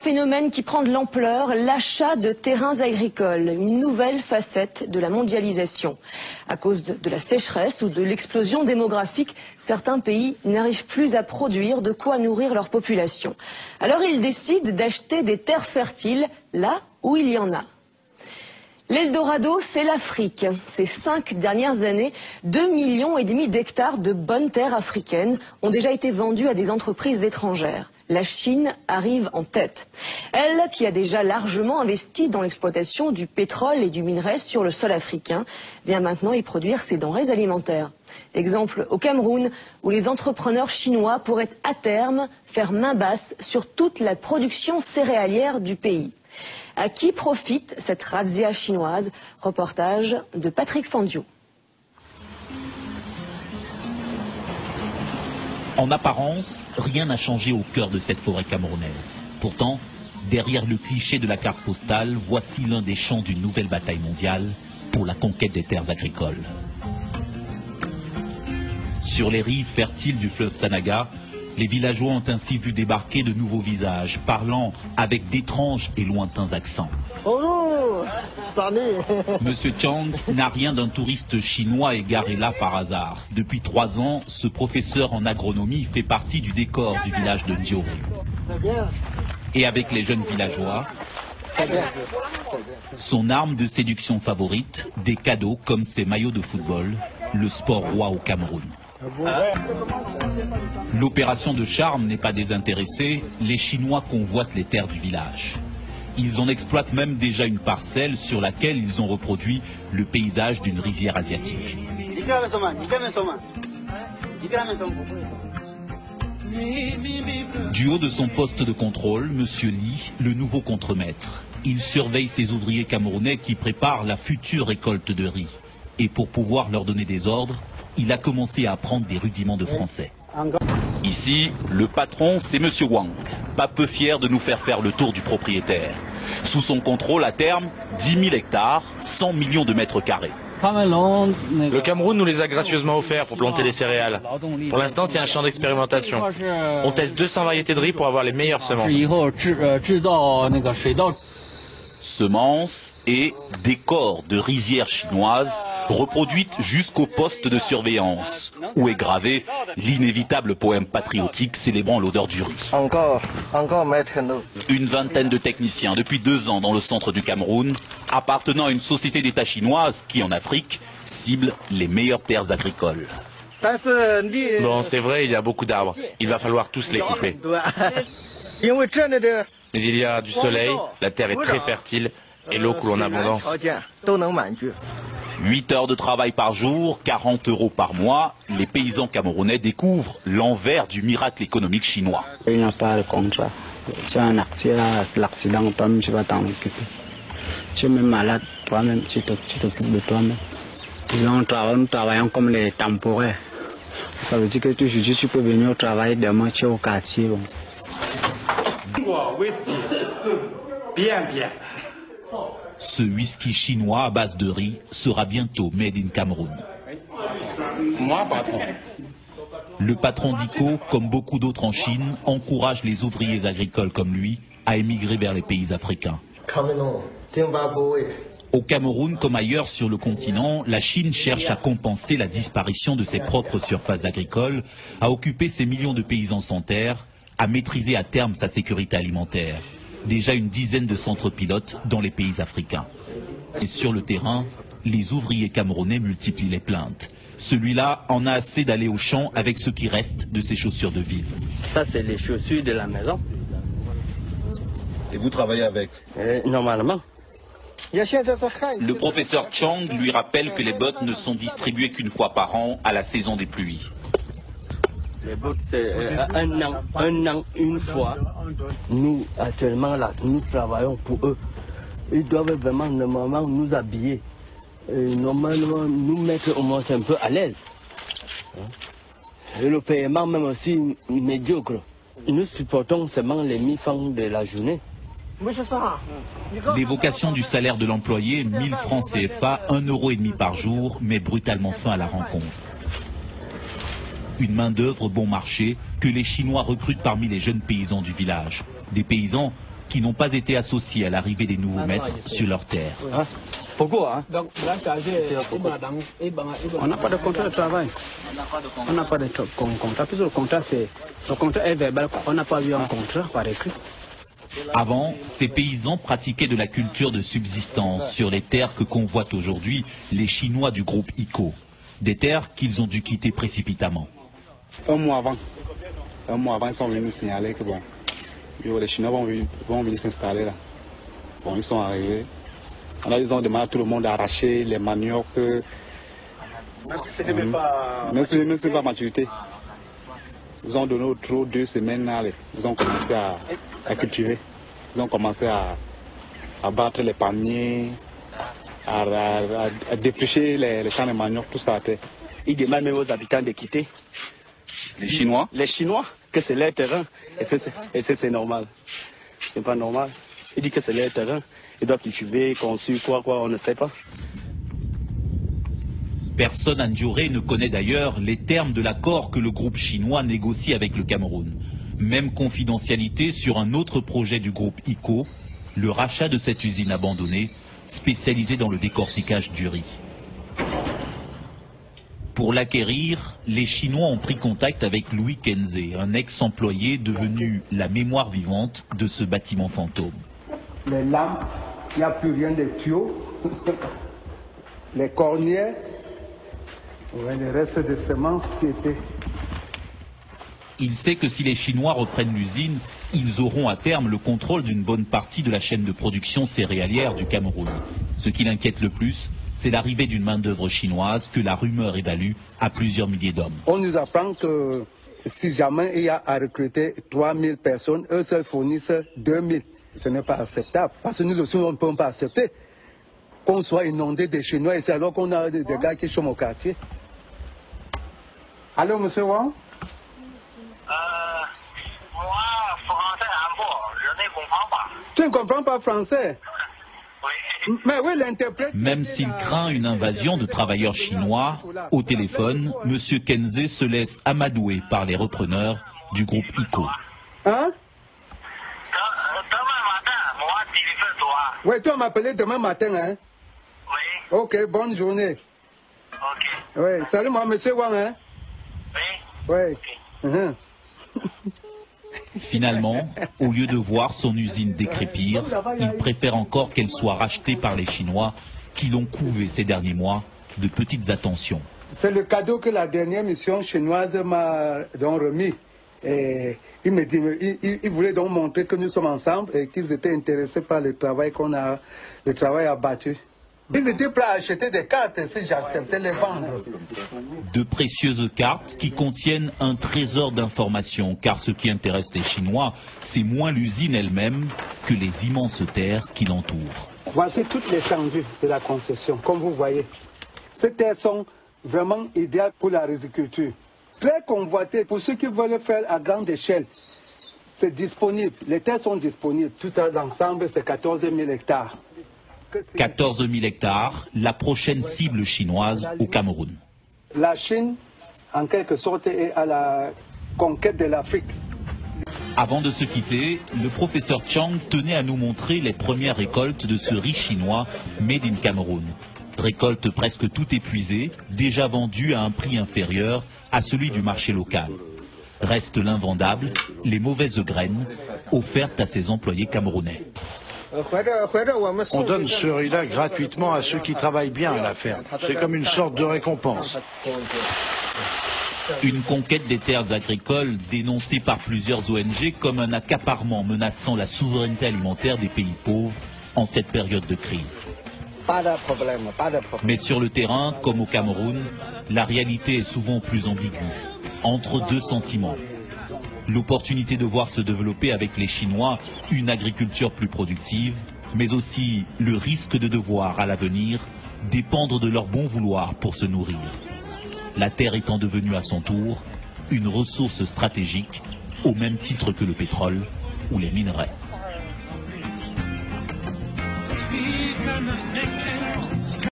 Phénomène qui prend de l'ampleur, l'achat de terrains agricoles, une nouvelle facette de la mondialisation. À cause de la sécheresse ou de l'explosion démographique, certains pays n'arrivent plus à produire de quoi nourrir leur population. Alors ils décident d'acheter des terres fertiles là où il y en a. L'Eldorado, c'est l'Afrique. Ces 5 dernières années, 2,5 millions d'hectares de bonnes terres africaines ont déjà été vendus à des entreprises étrangères. La Chine arrive en tête. Elle, qui a déjà largement investi dans l'exploitation du pétrole et du minerai sur le sol africain, vient maintenant y produire ses denrées alimentaires. Exemple au Cameroun, où les entrepreneurs chinois pourraient à terme faire main basse sur toute la production céréalière du pays. À qui profite cette razzia chinoise? Reportage de Patrick Fandiou. En apparence, rien n'a changé au cœur de cette forêt camerounaise. Pourtant, derrière le cliché de la carte postale, voici l'un des champs d'une nouvelle bataille mondiale pour la conquête des terres agricoles. Sur les rives fertiles du fleuve Sanaga, les villageois ont ainsi vu débarquer de nouveaux visages, parlant avec d'étranges et lointains accents. Bonjour. Monsieur Chang n'a rien d'un touriste chinois égaré là par hasard. Depuis 3 ans, ce professeur en agronomie fait partie du décor du village de Ndioré. Et avec les jeunes villageois, son arme de séduction favorite, des cadeaux comme ses maillots de football, le sport roi au Cameroun. L'opération de charme n'est pas désintéressée, les Chinois convoitent les terres du village. Ils en exploitent même déjà une parcelle sur laquelle ils ont reproduit le paysage d'une rizière asiatique. Du haut de son poste de contrôle, M. Li, le nouveau contremaître, il surveille ses ouvriers camerounais qui préparent la future récolte de riz. Et pour pouvoir leur donner des ordres, il a commencé à apprendre des rudiments de français. Ici, le patron, c'est M. Wang, pas peu fier de nous faire le tour du propriétaire. Sous son contrôle, à terme, 10 000 hectares, 100 millions de mètres carrés. Le Cameroun nous les a gracieusement offerts pour planter les céréales. Pour l'instant, c'est un champ d'expérimentation. On teste 200 variétés de riz pour avoir les meilleures semences. Semences et décors de rizières chinoises reproduites jusqu'au poste de surveillance, où est gravé l'inévitable poème patriotique célébrant l'odeur du riz. Encore maintenant. Une vingtaine de techniciens depuis 2 ans dans le centre du Cameroun, appartenant à une société d'État chinoise qui, en Afrique, cible les meilleures terres agricoles. Bon, c'est vrai, il y a beaucoup d'arbres. Il va falloir tous les couper. Mais il y a du soleil, la terre est très fertile et l'eau coule en abondance. 8 heures de travail par jour, 40 € par mois, les paysans camerounais découvrent l'envers du miracle économique chinois. Il n'y a pas de contrat. Tu as un l'accident, toi-même tu vas t'en occuper. Tu es même malade, toi-même tu t'occupes de toi-même. Nous travaillons comme les temporaires. Ça veut dire que aujourd'hui tu peux venir au travail, demain tu es au quartier. Bon. Bien. Ce whisky chinois à base de riz sera bientôt made in Cameroun. Moi, patron. Le patron d'ICO, comme beaucoup d'autres en Chine, encourage les ouvriers agricoles comme lui à émigrer vers les pays africains. Au Cameroun, comme ailleurs sur le continent, la Chine cherche à compenser la disparition de ses propres surfaces agricoles, à occuper ses millions de paysans sans terre, à maîtriser à terme sa sécurité alimentaire. Déjà une dizaine de centres pilotes dans les pays africains. Et sur le terrain, les ouvriers camerounais multiplient les plaintes. Celui-là en a assez d'aller au champ avec ce qui reste de ses chaussures de ville. Ça, c'est les chaussures de la maison. Et vous travaillez avec? Normalement. Le professeur Chang lui rappelle que les bottes ne sont distribuées qu'une fois par an à la saison des pluies. Les bottes, c'est un an, une fois. Nous, actuellement, là, nous travaillons pour eux. Ils doivent vraiment, normalement, nous habiller. Et normalement, nous mettre au moins un peu à l'aise. Et le paiement, même aussi, médiocre. Nous supportons seulement les 1000 francs de la journée. L'évocation du salaire de l'employé, 1000 francs CFA, 1,5 € par jour, met brutalement fin à la rencontre. Une main-d'œuvre bon marché que les Chinois recrutent parmi les jeunes paysans du village. Des paysans qui n'ont pas été associés à l'arrivée des nouveaux maîtres sur leur terre. Pourquoi on n'a pas de contrat de travail. On n'a pas de contrat. Puisque le contrat est verbal. On n'a pas eu un contrat par écrit. Avant, ces paysans pratiquaient de la culture de subsistance sur les terres que convoitent aujourd'hui les Chinois du groupe ICO. Des terres qu'ils ont dû quitter précipitamment. Un mois avant, ils sont venus nous signaler que bon, les Chinois vont venir s'installer là. Bon, ils sont arrivés. Alors, ils ont demandé à tout le monde d'arracher les maniocs. Même si ce n'est pas maturité. Ils ont donné au trop 2 semaines. Ils ont commencé à cultiver. Ils ont commencé à battre les palmiers, à défricher les champs de manioc, tout ça. Ils demandent même aux habitants de quitter. Les Chinois? Les Chinois, que c'est leur terrain. Et c'est normal. C'est pas normal. Ils disent que c'est leur terrain. Ils doivent cultiver, construire, quoi, on ne sait pas. Personne à Ndioré ne connaît d'ailleurs les termes de l'accord que le groupe chinois négocie avec le Cameroun. Même confidentialité sur un autre projet du groupe ICO, le rachat de cette usine abandonnée, spécialisée dans le décortiquage du riz. Pour l'acquérir, les Chinois ont pris contact avec Louis Kenze, un ex-employé devenu la mémoire vivante de ce bâtiment fantôme. Les lampes, il n'y a plus rien de tuyaux, les cornières, les restes de semences qui étaient. Il sait que si les Chinois reprennent l'usine, ils auront à terme le contrôle d'une bonne partie de la chaîne de production céréalière du Cameroun. Ce qui l'inquiète le plus, c'est l'arrivée d'une main-d'œuvre chinoise que la rumeur évalue à plusieurs milliers d'hommes. On nous apprend que si jamais il y a à recruter 3000 personnes, eux seuls fournissent 2000. Ce n'est pas acceptable, parce que nous aussi, on ne peut pas accepter qu'on soit inondé de Chinois ici, alors qu'on a des gars qui sont au quartier. Allô, monsieur Wang? Moi, français un peu, je ne comprends pas. Tu ne comprends pas français? Oui. Mais oui, l'interprète... Même s'il craint une invasion de travailleurs chinois, au téléphone, M. Kenze se laisse amadouer par les repreneurs du groupe ICO. Hein? Demain matin, moi, téléphone-toi. Oui, tu vas m'appeler demain matin, hein? Oui. Ok, bonne journée. Ok. Oui, salut moi, monsieur Wang, hein? Oui. Oui. Okay. Finalement, au lieu de voir son usine décrépir, il préfère encore qu'elle soit rachetée par les Chinois qui l'ont couvé ces derniers mois de petites attentions. C'est le cadeau que la dernière mission chinoise m'a donc remis. Et il me dit, il voulait donc montrer que nous sommes ensemble et qu'ils étaient intéressés par le travail qu'on a, le travail abattu. Ils étaient prêts à acheter des cartes si j'acceptais les vendre. De précieuses cartes qui contiennent un trésor d'informations, car ce qui intéresse les Chinois, c'est moins l'usine elle-même que les immenses terres qui l'entourent. Voici toute l'étendue de la concession, comme vous voyez. Ces terres sont vraiment idéales pour la riziculture. Très convoitées pour ceux qui veulent faire à grande échelle. C'est disponible, les terres sont disponibles. Tout ça, l'ensemble, c'est 14 000 hectares. 14 000 hectares, la prochaine cible chinoise au Cameroun. La Chine, en quelque sorte, est à la conquête de l'Afrique. Avant de se quitter, le professeur Chang tenait à nous montrer les premières récoltes de ce riz chinois made in Cameroun. Récolte presque tout épuisée, déjà vendue à un prix inférieur à celui du marché local. Reste l'invendable, les mauvaises graines offertes à ses employés camerounais. On donne ce riz-là gratuitement à ceux qui travaillent bien à la ferme. C'est comme une sorte de récompense. Une conquête des terres agricoles dénoncée par plusieurs ONG comme un accaparement menaçant la souveraineté alimentaire des pays pauvres en cette période de crise. Pas de problème, pas de problème. Mais sur le terrain, comme au Cameroun, la réalité est souvent plus ambiguë, entre deux sentiments. L'opportunité de voir se développer avec les Chinois une agriculture plus productive, mais aussi le risque de devoir, à l'avenir, dépendre de leur bon vouloir pour se nourrir. La terre étant devenue à son tour une ressource stratégique, au même titre que le pétrole ou les minerais.